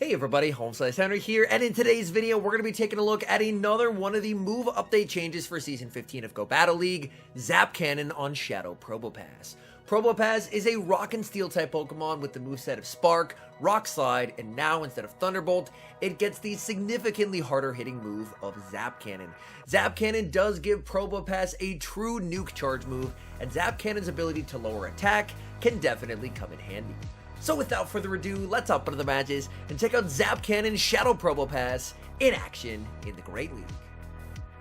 Hey everybody, HomeSliceHenry here, and in today's video, we're going to be taking a look at another one of the move update changes for Season 15 of Go Battle League, ZAP Cannon on Shadow PROBOPASS. PROBOPASS is a Rock and Steel type Pokemon with the moveset of Spark, Rock Slide, and now instead of Thunderbolt, it gets the significantly harder hitting move of ZAP Cannon. ZAP Cannon does give PROBOPASS a true nuke charge move, and ZAP Cannon's ability to lower attack can definitely come in handy. So without further ado, let's hop into the matches and check out ZAP Cannon Shadow PROBOPASS in action in the Great League.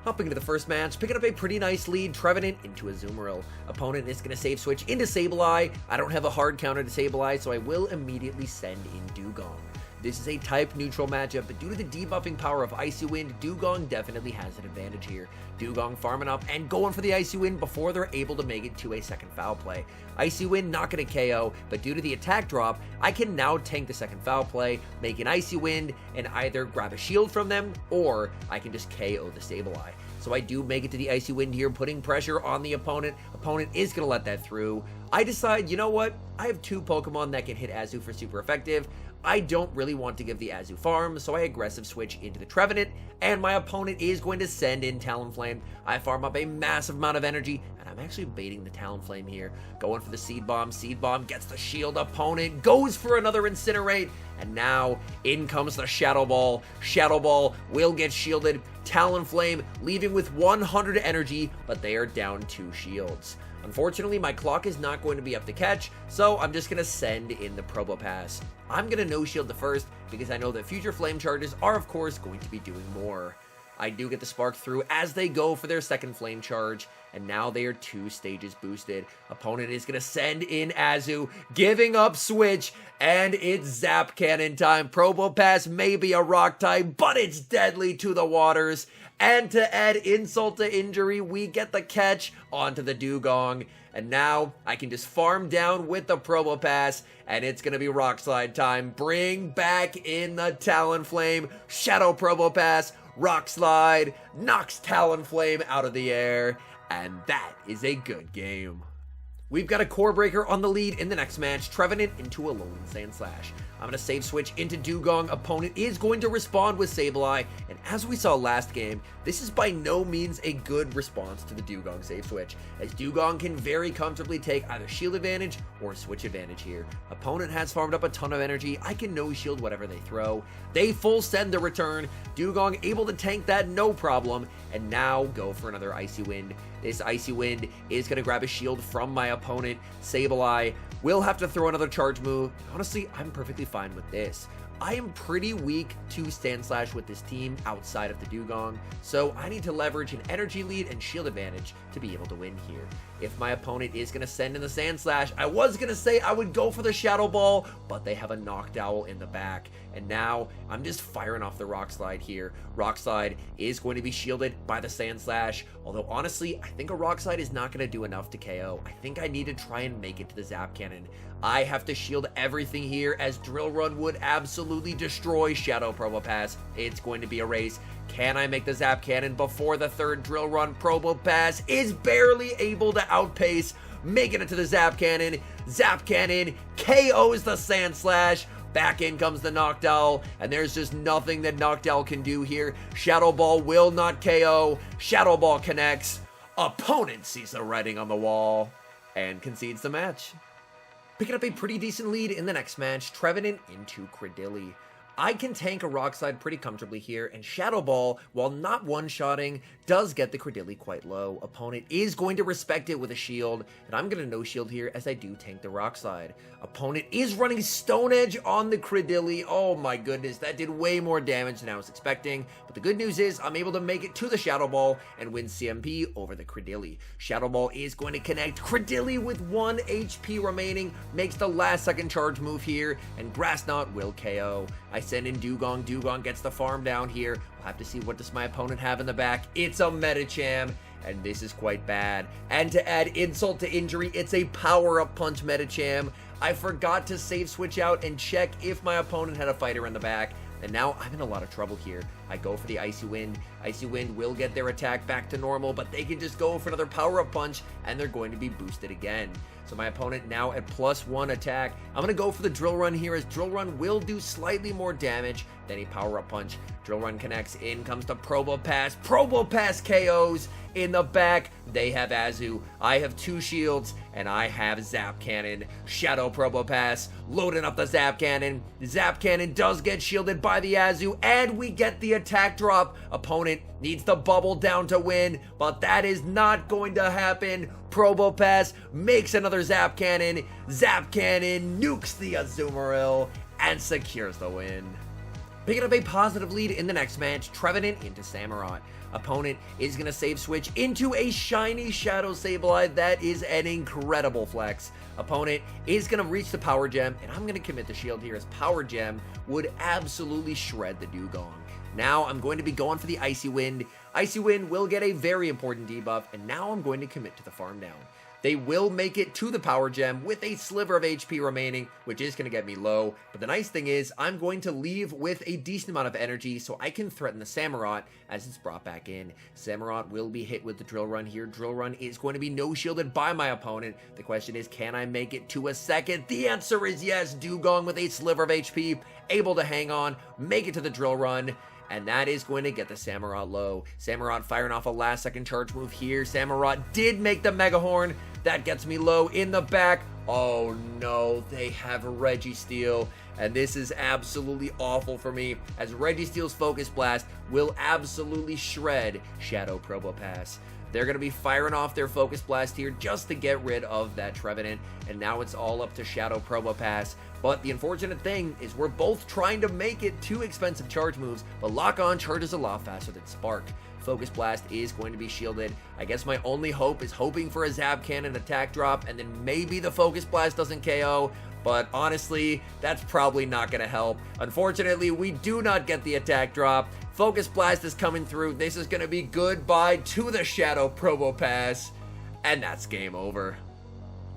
Hopping into the first match, picking up a pretty nice lead, Trevenant into a Azumarill. Opponent is going to save switch into Sableye. I don't have a hard counter to Sableye, so I will immediately send in Dewgong. This is a type neutral matchup, but due to the debuffing power of Icy Wind, Dewgong definitely has an advantage here. Dewgong farming up and going for the Icy Wind before they're able to make it to a second foul play. Icy Wind not going to KO, but due to the attack drop, I can now tank the second foul play, make an Icy Wind, and either grab a shield from them, or I can just KO the Sableye. So I do make it to the Icy Wind here, putting pressure on the opponent. Opponent is going to let that through. I decide, you know what? I have two Pokemon that can hit Azu for super effective. I don't really want to give the Azu farm, so I aggressive switch into the Trevenant, and my opponent is going to send in Talonflame. I farm up a massive amount of energy, and I'm actually baiting the Talonflame here. Going for the Seed Bomb. Seed Bomb gets the shield. Opponent goes for another Incinerate, and now in comes the Shadow Ball. Shadow Ball will get shielded. Talonflame leaving with 100 energy, but they are down 2 shields. Unfortunately, my clock is not going to be up to catch, so I'm just going to send in the PROBOPASS. I'm going to no-shield the first, because I know that future flame charges are, of course, going to be doing more. I do get the spark through as they go for their second flame charge, and now they are 2 stages boosted. Opponent is going to send in Azu, giving up switch, and it's ZAP Cannon time. PROBOPASS may be a rock type, but it's deadly to the waters. And to add insult to injury, we get the catch onto the Dewgong. And now I can just farm down with the PROBOPASS, and it's going to be Rock Slide time. Bring back in the Talonflame. Shadow PROBOPASS, Rock Slide, knocks Talonflame out of the air, and that is a good game. We've got a Core Breaker on the lead in the next match, Trevenant into a Alolan Sandslash. I'm going to save switch into Dewgong. Opponent is going to respond with Sableye, and as we saw last game, this is by no means a good response to the Dewgong save switch, as Dewgong can very comfortably take either shield advantage or switch advantage here. Opponent has farmed up a ton of energy. I can no shield whatever they throw. They full send the return. Dewgong able to tank that no problem, and now go for another Icy Wind. This Icy Wind is going to grab a shield from my opponent. Sableye will have to throw another charge move. Honestly, I'm perfectly fine with this. I am pretty weak to Sandslash with this team outside of the Dewgong, so I need to leverage an energy lead and shield advantage to be able to win here. If my opponent is going to send in the Sandslash, I was going to say I would go for the Shadow Ball, but they have a Noctowl in the back, and now I'm just firing off the Rock Slide here. Rock Slide is going to be shielded by the Sandslash, although honestly, I think a Rock Slide is not going to do enough to KO. I think I need to try and make it to the ZAP Cannon. I have to shield everything here, as Drill Run would absolutely destroy Shadow PROBOPASS. It's going to be a race. Can I make the ZAP Cannon before the third Drill Run? PROBOPASS is barely able to outpace, making it to the ZAP Cannon. ZAP Cannon KOs the Sandslash. Back in comes the Noctowl, and there's just nothing that Noctowl can do here. Shadow Ball will not KO. Shadow Ball connects. Opponent sees the writing on the wall and concedes the match. Picking up a pretty decent lead in the next match, Trevenant into Cradily. I can tank a Rock Slide pretty comfortably here, and Shadow Ball, while not one-shotting, does get the Cradily quite low. Opponent is going to respect it with a shield, and I'm going to no-shield here as I do tank the Rock Slide. Opponent is running Stone Edge on the Cradily. Oh my goodness, that did way more damage than I was expecting, but the good news is I'm able to make it to the Shadow Ball and win CMP over the Cradily. Shadow Ball is going to connect. Cradily with 1 HP remaining makes the last second charge move here, and Grass Knot will KO. I send in Dewgong. Dewgong gets the farm down here. We'll have to see what does my opponent have in the back. It's a Medicham, and this is quite bad. And to add insult to injury, it's a power-up punch Medicham. I forgot to save switch out and check if my opponent had a fighter in the back, and now I'm in a lot of trouble here. I go for the Icy Wind. Icy Wind will get their attack back to normal, but they can just go for another power-up punch, and they're going to be boosted again. So my opponent now at +1 attack. I'm going to go for the Drill Run here, as Drill Run will do slightly more damage than a Power-Up Punch. Drill Run connects. In comes the Probopass. Probopass KOs in the back. They have Azu. I have 2 shields, and I have Zap Cannon. Shadow Probopass loading up the Zap Cannon. Zap Cannon does get shielded by the Azu, and we get the attack drop. Opponent needs the bubble down to win, but that is not going to happen. Probopass makes another Zap Cannon. Zap Cannon nukes the Azumarill and secures the win. Picking up a positive lead in the next match, Trevenant into Samurott. Opponent is going to save switch into a shiny Shadow Sableye. That is an incredible flex. Opponent is going to reach the Power Gem, and I'm going to commit the shield here, as Power Gem would absolutely shred the Dugong. Now I'm going to be going for the Icy Wind. Icy Wind will get a very important debuff, and now I'm going to commit to the farm down. They will make it to the Power Gem with a sliver of HP remaining, which is going to get me low. But the nice thing is, I'm going to leave with a decent amount of energy so I can threaten the Samurott as it's brought back in. Samurott will be hit with the Drill Run here. Drill Run is going to be no-shielded by my opponent. The question is, can I make it to a second? The answer is yes. Dugong with a sliver of HP, able to hang on, make it to the Drill Run. And that is going to get the Samurott low. Samurott firing off a last-second charge move here. Samurott did make the Mega Horn. That gets me low in the back. Oh no, they have Registeel. And this is absolutely awful for me, as Registeel's Focus Blast will absolutely shred Shadow Probopass. They're going to be firing off their Focus Blast here just to get rid of that Trevenant. And now it's all up to Shadow Probopass. But the unfortunate thing is we're both trying to make it 2 expensive charge moves, but Lock-On charges a lot faster than Spark. Focus Blast is going to be shielded. I guess my only hope is hoping for a Zap Cannon attack drop, and then maybe the Focus Blast doesn't KO. But honestly, that's probably not going to help. Unfortunately, we do not get the attack drop. Focus Blast is coming through. This is going to be goodbye to the Shadow Probopass, and that's game over.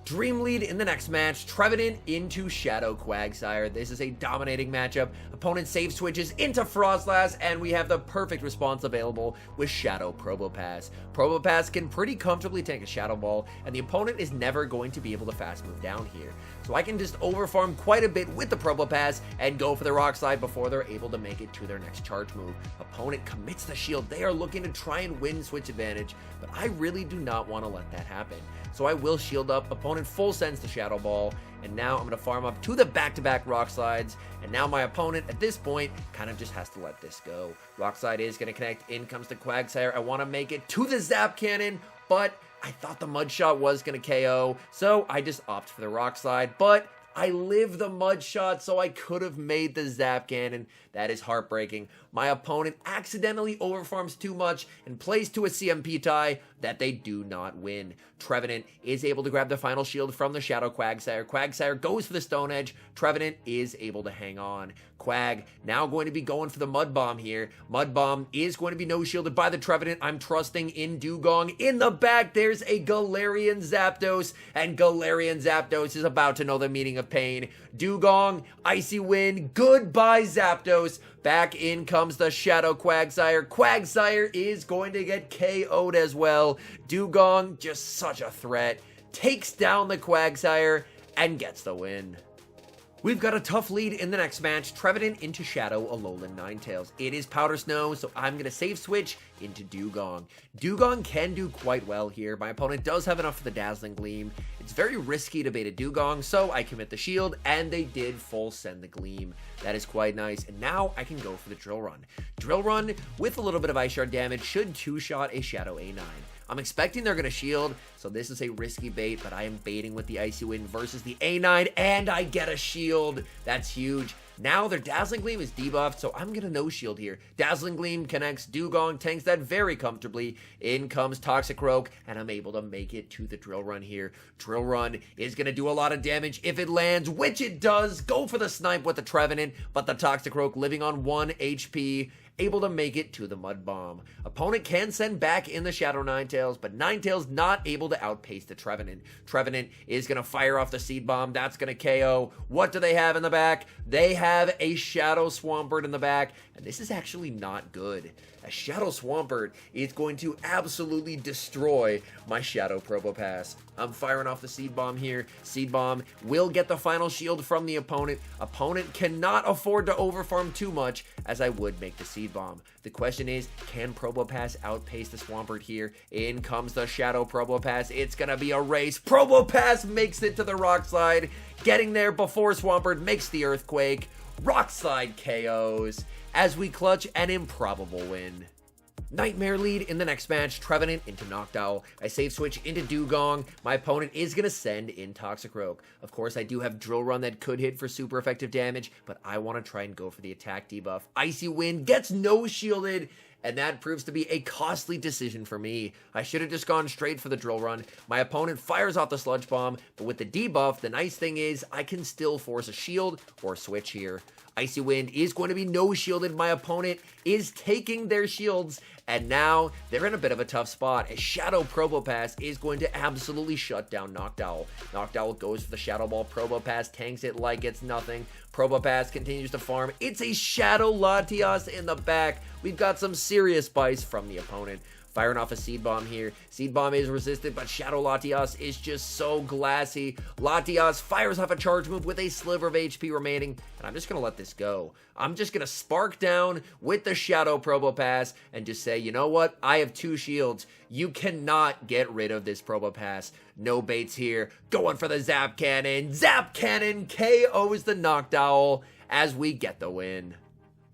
Dream lead in the next match, Trevenant into Shadow Quagsire. This is a dominating matchup. Opponent save switches into Sandslash, and we have the perfect response available with Shadow Probopass. Probopass can pretty comfortably tank a Shadow Ball, and the opponent is never going to be able to fast move down here. So I can just overfarm quite a bit with the Probopass and go for the Rock Slide before they're able to make it to their next charge move. Opponent commits the shield. They are looking to try and win switch advantage, but I really do not want to let that happen. So I will shield up. Opponent full sends the Shadow Ball, and now I'm going to farm up to the back-to-back Rock Slides, and now my opponent at this point kind of just has to let this go. Rock Slide is going to connect. In comes the Quagsire. I want to make it to the Zap Cannon, but I thought the Mud Shot was going to KO, so I just opt for the Rock Slide, but I live the Mud Shot, so I could have made the Zap Cannon. That is heartbreaking. My opponent accidentally overfarms too much and plays to a CMP tie that they do not win. Trevenant is able to grab the final shield from the Shadow Quagsire. Quagsire goes for the Stone Edge. Trevenant is able to hang on. Quag now going to be going for the Mud Bomb here. Mud Bomb is going to be no-shielded by the Trevenant. I'm trusting in Dugong. In the back, there's a Galarian Zapdos, and Galarian Zapdos is about to know the meaning of pain. Dugong, Icy Wind, goodbye Zapdos. Back in comes the Shadow Quagsire. Quagsire is going to get KO'd as well. Dugong, just such a threat, takes down the Quagsire and gets the win. We've got a tough lead in the next match, Trevenant into Shadow Alolan Ninetales. It is Powder Snow, so I'm going to save switch into Dugong. Dugong can do quite well here. My opponent does have enough for the Dazzling Gleam. It's very risky to bait a Dugong, so I commit the shield, and they did full send the Gleam. That is quite nice, and now I can go for the Drill Run. Drill Run, with a little bit of Ice Shard damage, should two-shot a Shadow A9. I'm expecting they're going to shield, so this is a risky bait, but I am baiting with the Icy Wind versus the A9, and I get a shield. That's huge. Now their Dazzling Gleam is debuffed, so I'm going to no-shield here. Dazzling Gleam connects, Dugong tanks that very comfortably. In comes Toxicroak, and I'm able to make it to the Drill Run here. Drill Run is going to do a lot of damage if it lands, which it does. Go for the snipe with the Trevenant, but the Toxicroak living on 1 HP. Able to make it to the Mud Bomb. Opponent can send back in the Shadow Ninetales, but Ninetales not able to outpace the Trevenant. Trevenant is going to fire off the Seed Bomb. That's going to KO. What do they have in the back? They have a Shadow Swampert in the back, and this is actually not good. A Shadow Swampert is going to absolutely destroy my Shadow Probopass. I'm firing off the Seed Bomb here. Seed Bomb will get the final shield from the opponent. Opponent cannot afford to overfarm too much, as I would make the Seed Bomb. The question is, can Probopass outpace the Swampert here? In comes the Shadow Probopass. It's gonna be a race. Probopass makes it to the Rock Slide, getting there before Swampert makes the Earthquake. Rock Slide KOs as we clutch an improbable win. Nightmare lead in the next match, Trevenant into Noctowl. I save switch into Dewgong. My opponent is going to send in Toxicroak. Of course, I do have Drill Run that could hit for super effective damage, but I want to try and go for the attack debuff. Icy Wind gets no shielded, and that proves to be a costly decision for me. I should have just gone straight for the Drill Run. My opponent fires off the Sludge Bomb, but with the debuff, the nice thing is I can still force a shield or switch here. Icy Wind is going to be no shielded. My opponent is taking their shields, and now they're in a bit of a tough spot. A Shadow Probopass is going to absolutely shut down Noctowl. Noctowl goes for the Shadow Ball. Probopass tanks it like it's nothing. Probopass continues to farm. It's a Shadow Latias in the back. We've got some serious bites from the opponent. Firing off a Seed Bomb here. Seed Bomb is resisted, but Shadow Latias is just so glassy. Latias fires off a charge move with a sliver of HP remaining, and I'm just going to let this go. I'm just going to Spark down with the Shadow Probopass and just say, you know what? I have 2 shields. You cannot get rid of this Probopass. No baits here. Going for the Zap Cannon. Zap Cannon KOs the Noctowl as we get the win.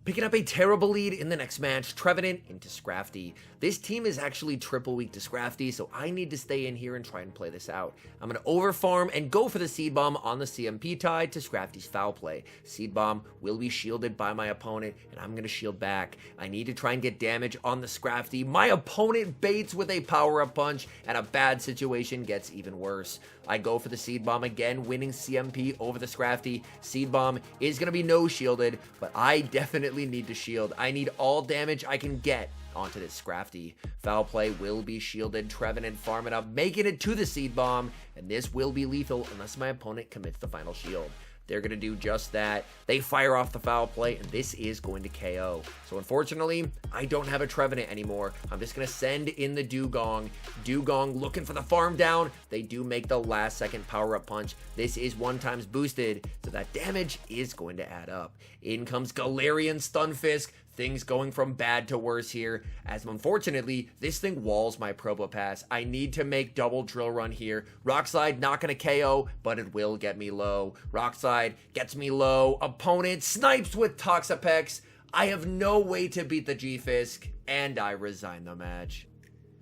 Picking up a terrible lead in the next match, Trevenant into Scrafty. This team is actually triple weak to Scrafty, so I need to stay in here and try and play this out. I'm going to overfarm and go for the Seed Bomb on the CMP tide to Scrafty's Foul Play. Seed Bomb will be shielded by my opponent, and I'm going to shield back. I need to try and get damage on the Scrafty. My opponent baits with a power-up punch, and a bad situation gets even worse. I go for the Seed Bomb again, winning CMP over the Scrafty. Seed Bomb is going to be no shielded, but I definitely need to shield. I need all damage I can get onto this Scrafty. Foul Play will be shielded. Trevenant farm it up, making it to the Seed Bomb, and this will be lethal unless my opponent commits the final shield. They're going to do just that. They fire off the Foul Play, and this is going to KO. So unfortunately, I don't have a Trevenant anymore. I'm just going to send in the Dewgong. Dewgong looking for the farm down. They do make the last second power-up punch. This is 1x boosted, so that damage is going to add up. In comes Galarian Stunfisk. Things going from bad to worse here, as unfortunately, this thing walls my Probopass. I need to make double Drill Run here. Rock Slide not going to KO, but it will get me low. Rock Slide gets me low. Opponent snipes with Toxapex. I have no way to beat the G-Fisk, and I resign the match.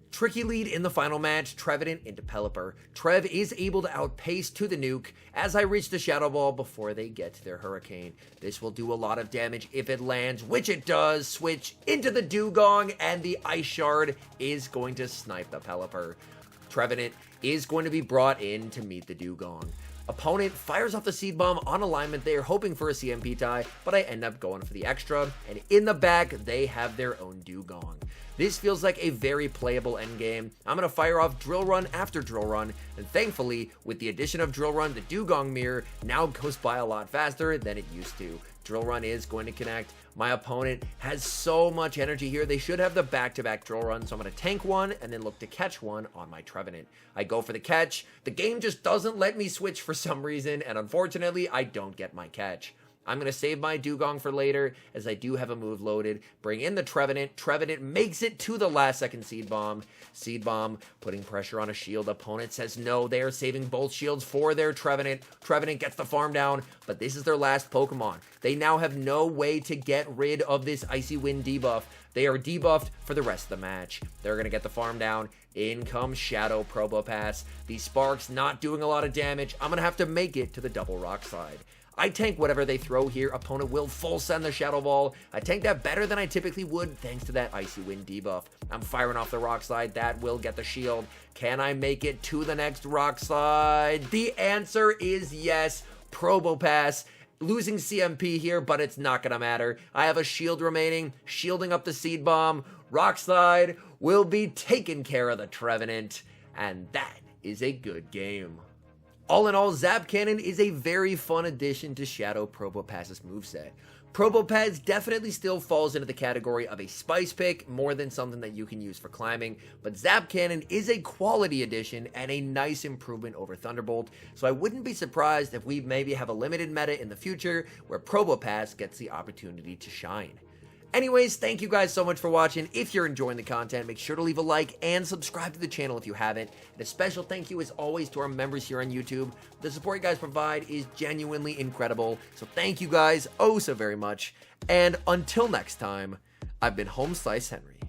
Tricky lead in the final match, Trevenant into Pelipper. Trev is able to outpace to the nuke as I reach the Shadow Ball before they get to their Hurricane. This will do a lot of damage if it lands, which it does. Switch into the Dewgong, and the Ice Shard is going to snipe the Pelipper. Trevenant is going to be brought in to meet the Dewgong. Opponent fires off the Seed Bomb on alignment there, hoping for a CMP tie, but I end up going for the extra, and in the back, they have their own Dewgong. This feels like a very playable endgame. I'm going to fire off Drill Run after Drill Run, and thankfully, with the addition of Drill Run, the Dewgong Mirror now goes by a lot faster than it used to. Drill Run is going to connect. My opponent has so much energy here. They should have the back-to-back Drill Run, so I'm going to tank one and then look to catch one on my Trevenant. I go for the catch. The game just doesn't let me switch for some reason, and unfortunately, I don't get my catch. I'm going to save my Dewgong for later, as I do have a move loaded. Bring in the Trevenant. Trevenant makes it to the last second Seed Bomb. Seed Bomb putting pressure on a shield. Opponent says no. They are saving both shields for their Trevenant. Trevenant gets the farm down, but this is their last Pokemon. They now have no way to get rid of this Icy Wind debuff. They are debuffed for the rest of the match. They're going to get the farm down. In comes Shadow Probopass. These Sparks not doing a lot of damage. I'm going to have to make it to the double Rock Slide. I tank whatever they throw here. Opponent will full send the Shadow Ball. I tank that better than I typically would thanks to that Icy Wind debuff. I'm firing off the Rock Slide. That will get the shield. Can I make it to the next Rock Slide? The answer is yes. Probopass losing CMP here, but it's not going to matter. I have a shield remaining, shielding up the Seed Bomb. Rock Slide will be taking care of the Trevenant, and that is a good game. All in all, Zap Cannon is a very fun addition to Shadow Probopass's moveset. Probopass definitely still falls into the category of a spice pick more than something that you can use for climbing, but Zap Cannon is a quality addition and a nice improvement over Thunderbolt, so I wouldn't be surprised if we maybe have a limited meta in the future where Probopass gets the opportunity to shine. Anyways, thank you guys so much for watching. If you're enjoying the content, make sure to leave a like and subscribe to the channel if you haven't. And a special thank you as always to our members here on YouTube. The support you guys provide is genuinely incredible. So thank you guys oh so very much. And until next time, I've been HomeSliceHenry.